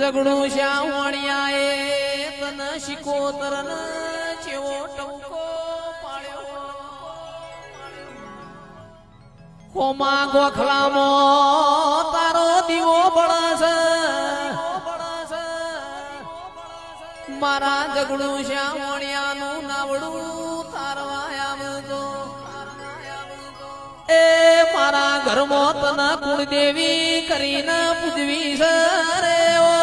જગડું શ્યાવણિયાએ તન શિકોતરન ચેવો ટંકો પાડ્યો કોમા ગોખલામાં તારો દીવો બળશે મારા જગડું શ્યાવણિયાનું નાવડું તારવાયા તો એ મારા ઘરમાં તને કુળદેવી કરીને પૂજવી છે રે ઓ